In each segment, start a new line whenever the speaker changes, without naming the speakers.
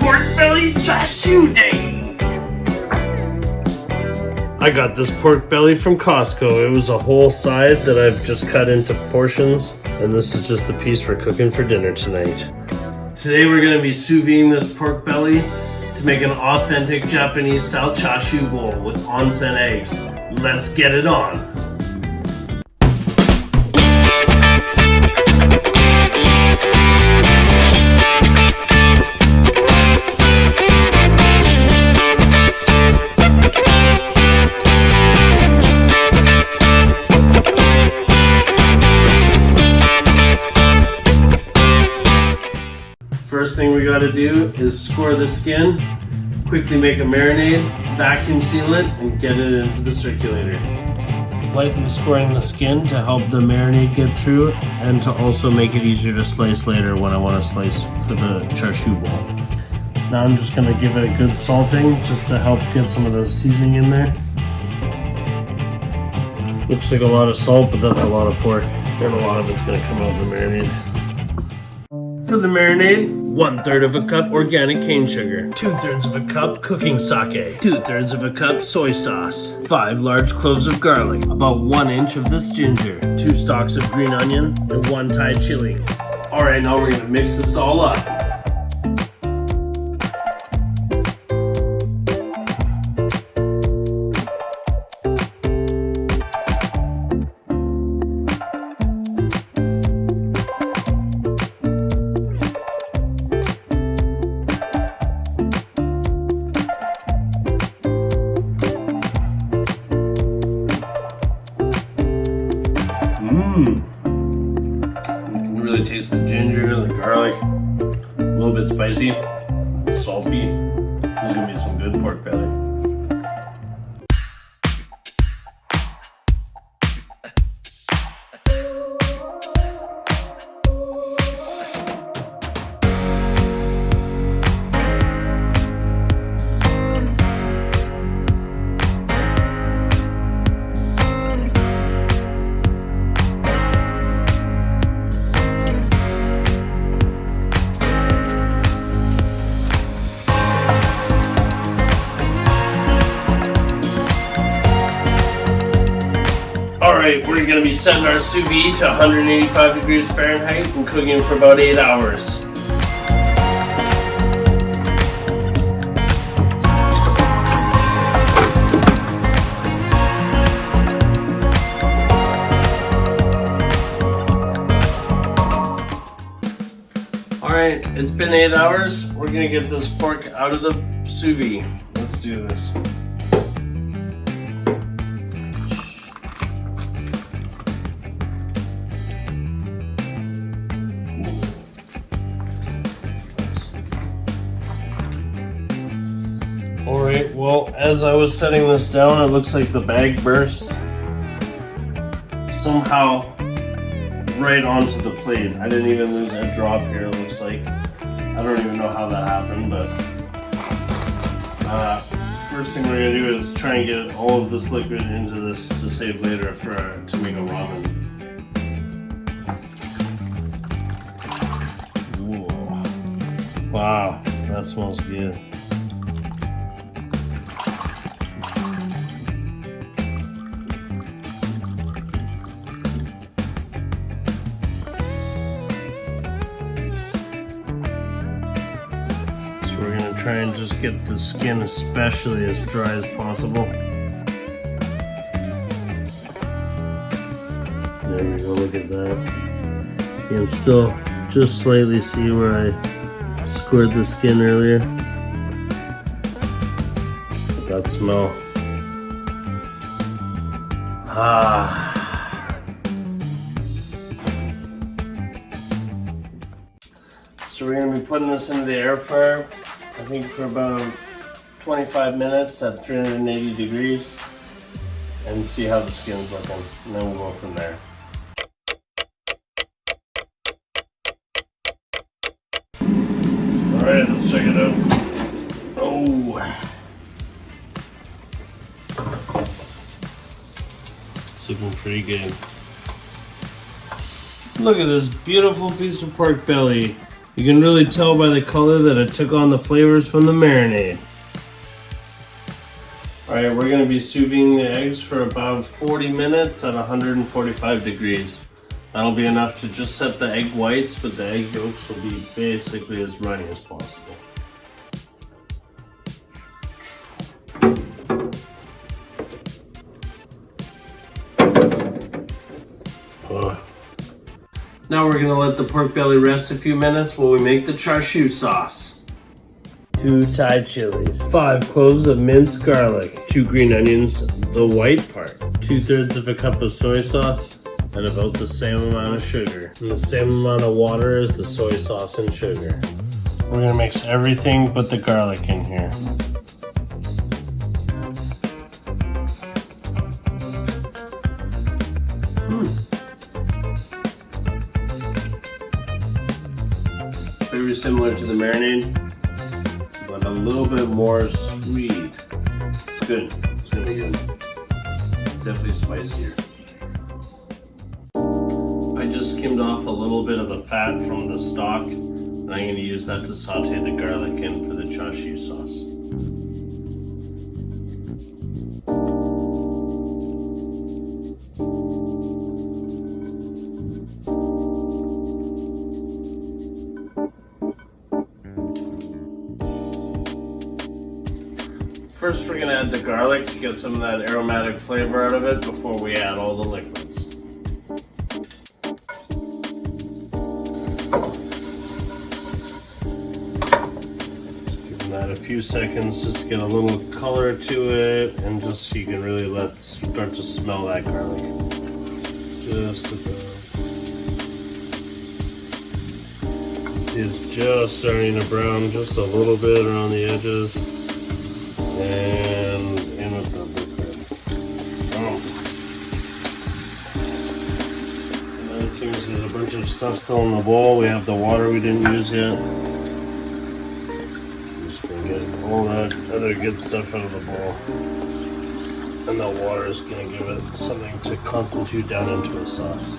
pork belly Chashu day! I got this pork belly from Costco. It was a whole side that I've just cut into portions, and this is just the piece we're cooking for dinner tonight. Today we're going to be sous videing this pork belly to make an authentic Japanese style chashu bowl with onsen eggs. Let's get it on! First thing we gotta do is score the skin, quickly make a marinade, vacuum seal it, and get it into the circulator. Lightly scoring the skin to help the marinade get through and to also make it easier to slice later when I want to slice for the chashu bowl. Now I'm just gonna give it a good salting just to help get some of the seasoning in there. Looks like a lot of salt, but that's a lot of pork, and a lot of it's gonna come out in the marinade. For the marinade, 1/3 of a cup organic cane sugar, 2/3 of a cup cooking sake, 2/3 of a cup soy sauce, 5 large cloves of garlic, about 1 inch of this ginger, 2 stalks of green onion, and 1 Thai chili. Alright, now we're gonna mix this all up. You can really taste the ginger, the garlic, a little bit spicy, salty. This is gonna be some good pork belly. Alright, we're going to be setting our sous vide to 185 degrees Fahrenheit and cooking for about 8 hours. Alright, it's been 8 hours. We're going to get this pork out of the sous vide. Let's do this. Alright, well, as I was setting this down, it looks like the bag burst somehow right onto the plate. I didn't even lose a drop here, it looks like. I don't even know how that happened, but first thing we're going to do is try and get all of this liquid into this to save later to make a ramen. Ooh. Wow, that smells good. We're going to try and just get the skin especially as dry as possible. There we go, look at that. You can still just slightly see where I scored the skin earlier. That smell. So we're going to be putting this into the air fryer, I think for about 25 minutes at 380 degrees, and see how the skin's looking, and then we'll go from there. Alright, let's check it out. Oh! It's looking pretty good. Look at this beautiful piece of pork belly. You can really tell by the color that it took on the flavors from the marinade. Alright, we're going to be sous videing the eggs for about 40 minutes at 145 degrees. That'll be enough to just set the egg whites, but the egg yolks will be basically as runny as possible. Now we're going to let the pork belly rest a few minutes while we make the chashu sauce. 2 Thai chilies, 5 cloves of minced garlic, 2 green onions, the white part, 2/3 of a cup of soy sauce, and about the same amount of sugar, and the same amount of water as the soy sauce and sugar. We're going to mix everything but the garlic in here. Very similar to the marinade, but a little bit more sweet. It's good. It's gonna be good. Definitely spicier. I just skimmed off a little bit of the fat from the stock, and I'm gonna use that to saute the garlic in for the chashu sauce. First, we're going to add the garlic to get some of that aromatic flavor out of it before we add all the liquids. Give that a few seconds just to get a little color to it, and just so you can really start to smell that garlic. Just about. See, it's just starting to brown just a little bit around the edges. And in with the liquid. And then it seems there's a bunch of stuff still in the bowl. We have the water we didn't use yet. Just gonna get all that other good stuff out of the bowl. And the water is gonna give it something to constitute down into a sauce.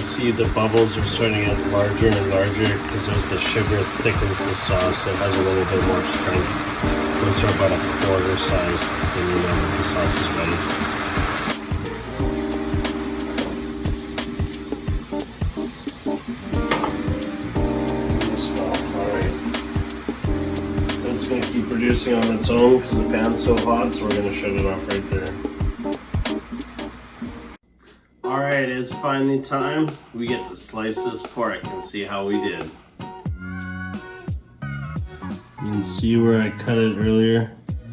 See, the bubbles are starting to get larger and larger because as the sugar thickens the sauce, it has a little bit more strength. Those are about a quarter size, and you know that the sauce is ready. Smell, alright. It's going to keep producing on its own because the pan's so hot, so we're going to shut it off right there. Alright, it's finally time. We get to slice this pork and see how we did. You can see where I cut it earlier.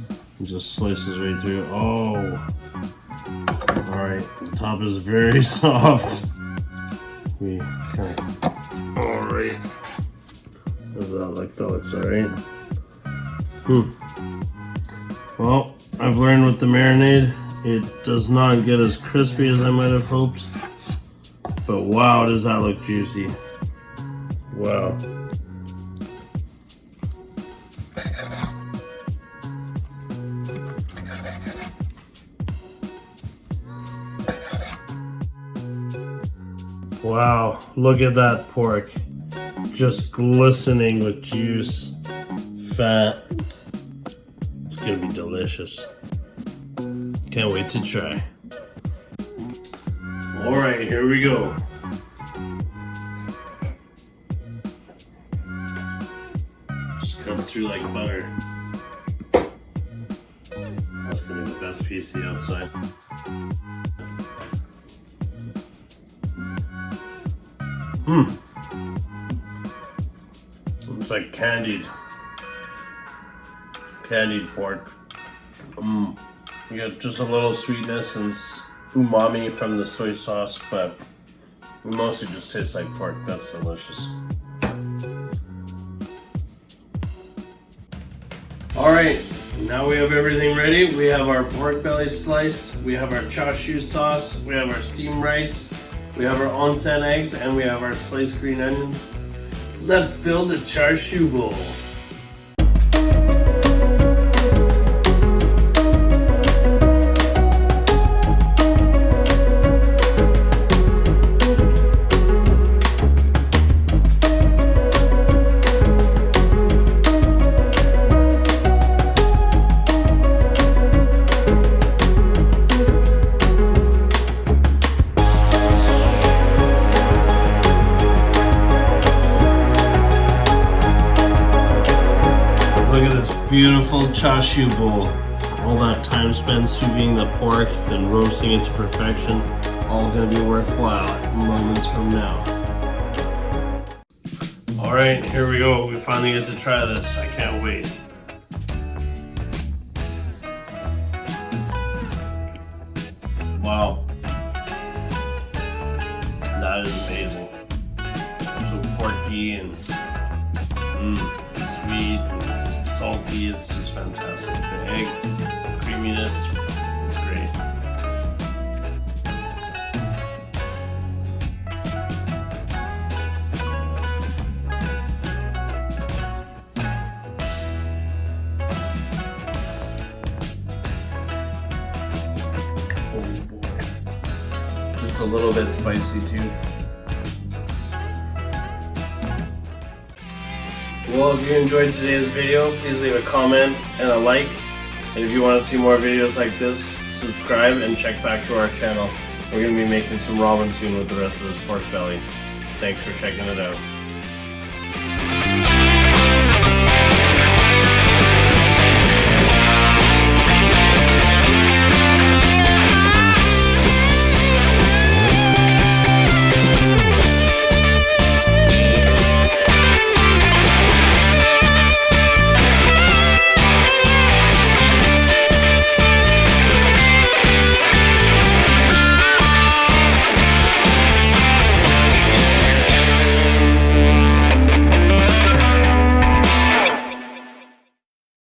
It just slices right through. Oh! Alright, the top is very soft. Alright. Does that look? That looks alright. Well, I've learned with the marinade, it does not get as crispy as I might have hoped, but wow, does that look juicy. Wow. Wow, look at that pork. Just glistening with juice, fat. It's gonna be delicious. Can't wait to try. Alright, here we go. Just cuts through like butter. That's gonna be the best piece of the outside. It's like candied pork. You get just a little sweetness and umami from the soy sauce, but it mostly just tastes like pork. That's delicious. Alright, now we have everything ready. We have our pork belly sliced, we have our chashu sauce, we have our steamed rice, we have our onsen eggs, and we have our sliced green onions. Let's build the Chashu bowls. Look at this beautiful chashu bowl. All that time spent sous videing the pork, then roasting it to perfection, all gonna be worthwhile moments from now. Alright, here we go. We finally get to try this. I can't wait. Wow. That is amazing. So porky and sweet, and salty, it's just fantastic. The egg, creaminess, it's great. Oh boy. Just a little bit spicy too. Well, if you enjoyed today's video, please leave a comment and a like. And if you want to see more videos like this, subscribe and check back to our channel. We're going to be making some ramen soon with the rest of this pork belly. Thanks for checking it out.